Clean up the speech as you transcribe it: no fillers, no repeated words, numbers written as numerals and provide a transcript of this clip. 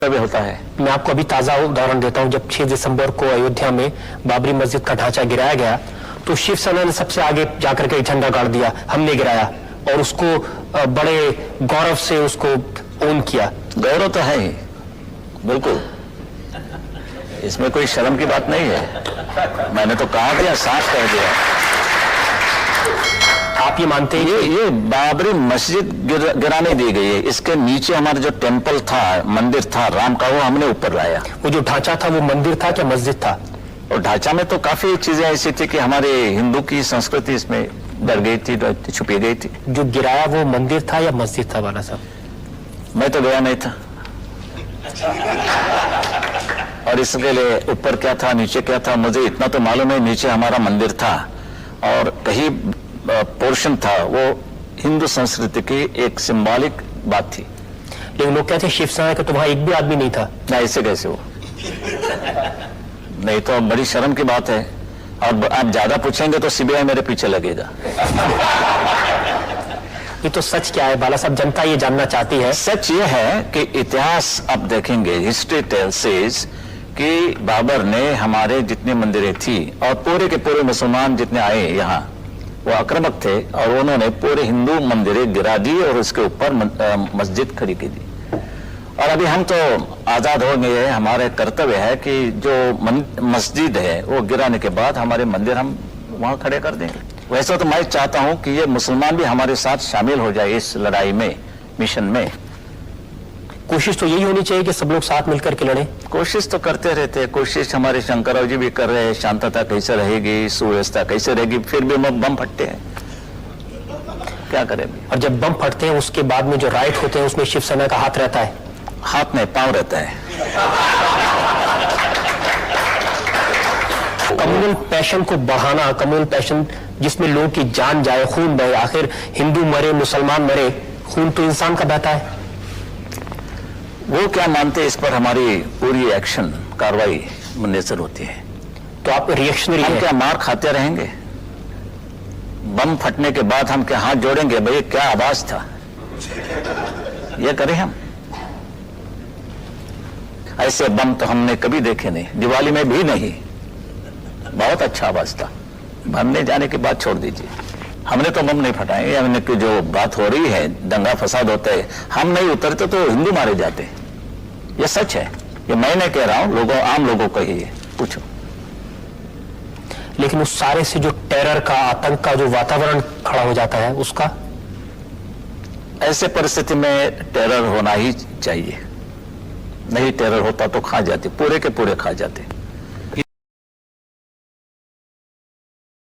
होता है। मैं आपको अभी ताजा उदाहरण देता हूं। जब 6 दिसंबर को अयोध्या में बाबरी मस्जिद का ढांचा गिराया गया तो शिवसेना ने सबसे आगे जाकर के झंडा गाड़ दिया, हमने गिराया, और उसको बड़े गौरव से उसको ओन किया। गौरव तो है ही, बिल्कुल, इसमें कोई शर्म की बात नहीं है। मैंने तो कहा दिया, साफ कह दिया। आप ये मानते हैं ये बाबरी मस्जिद गिराने दी गई है, इसके नीचे हमारा जो टेंपल था, मंदिर था राम का, वो हमने ऊपर लाया। वो जो ढांचा था वो मंदिर था क्या मस्जिद था? और ढांचा में तो काफी चीजें ऐसी थी कि हमारे हिंदू की संस्कृति इसमें डर गई थी, छुपी गई थी। जो गिराया वो मंदिर था या मस्जिद था बाला साहब? मैं तो गया नहीं था, और इसके लिए ऊपर क्या था नीचे क्या था मुझे इतना तो मालूम है। नीचे हमारा मंदिर था और कहीं पोर्शन था वो हिंदू संस्कृति की एक सिंबॉलिक बात थी। लेकिन लोग कहते हैं शिवसेना का तो वहां एक भी आदमी नहीं था। ना, ऐसे कैसे हो? नहीं तो बड़ी शर्म की बात है, और आप ज्यादा पूछेंगे तो सीबीआई मेरे पीछे लगेगा। ये तो सच क्या है बाला साहब, जनता ये जानना चाहती है। सच ये है कि इतिहास आप देखेंगे, हिस्ट्री टेल्स सेज कि बाबर ने हमारे जितने मंदिरें थी और पूरे के पूरे मुसलमान जितने आए यहाँ वो आक्रामक थे, और उन्होंने पूरे हिंदू मंदिरें गिरा दी और उसके ऊपर मस्जिद खड़ी की दी। और अभी हम तो आजाद हो गए हैं, हमारे कर्तव्य है कि जो मस्जिद है वो गिराने के बाद हमारे मंदिर हम वहां खड़े कर देंगे। वैसे तो मैं चाहता हूं कि ये मुसलमान भी हमारे साथ शामिल हो जाए इस लड़ाई में, मिशन में। कोशिश तो यही होनी चाहिए कि सब लोग साथ मिलकर के लड़े। कोशिश तो करते रहते हैं, कोशिश हमारे शंकरराव जी भी कर रहे हैं। शांतता कैसे रहेगी, सुव्यवस्था कैसे रहेगी, फिर भी बम फटते हैं, क्या करें। और जब बम फटते हैं उसके बाद में जो राइट होते हैं उसमें शिवसेना का हाथ रहता है? हाथ में पांव रहता है। कम्युनल पैशन को बढ़ाना, कम्युनल पैशन जिसमें लोगों की जान जाए, खून बहे, आखिर हिंदू मरे मुसलमान मरे, खून तो इंसान का बहता है। वो क्या मानते हैं इस पर हमारी पूरी एक्शन कार्रवाई मुनसर होती है। तो आप रिएक्शनरी हम क्या मार खाते रहेंगे? बम फटने के बाद हम क्या हाथ जोड़ेंगे, भाई क्या आवाज था, ये करें हम? ऐसे बम तो हमने कभी देखे नहीं, दिवाली में भी नहीं। बहुत अच्छा आवाज था, भरने जाने के बाद छोड़ दीजिए। हमने तो बम नहीं फटाए। हमने की जो बात हो रही है, दंगा फसाद होता है, हम नहीं उतरते तो हिंदू मारे जाते। ये सच है, ये मैं नहीं कह रहा हूं, लोगों, आम लोगों को ही पूछो। लेकिन उस सारे से जो टेरर का, आतंक का जो वातावरण खड़ा हो जाता है उसका, ऐसे परिस्थिति में टेरर होना ही चाहिए। नहीं टेरर होता तो खा जाते, पूरे के पूरे खा जाते।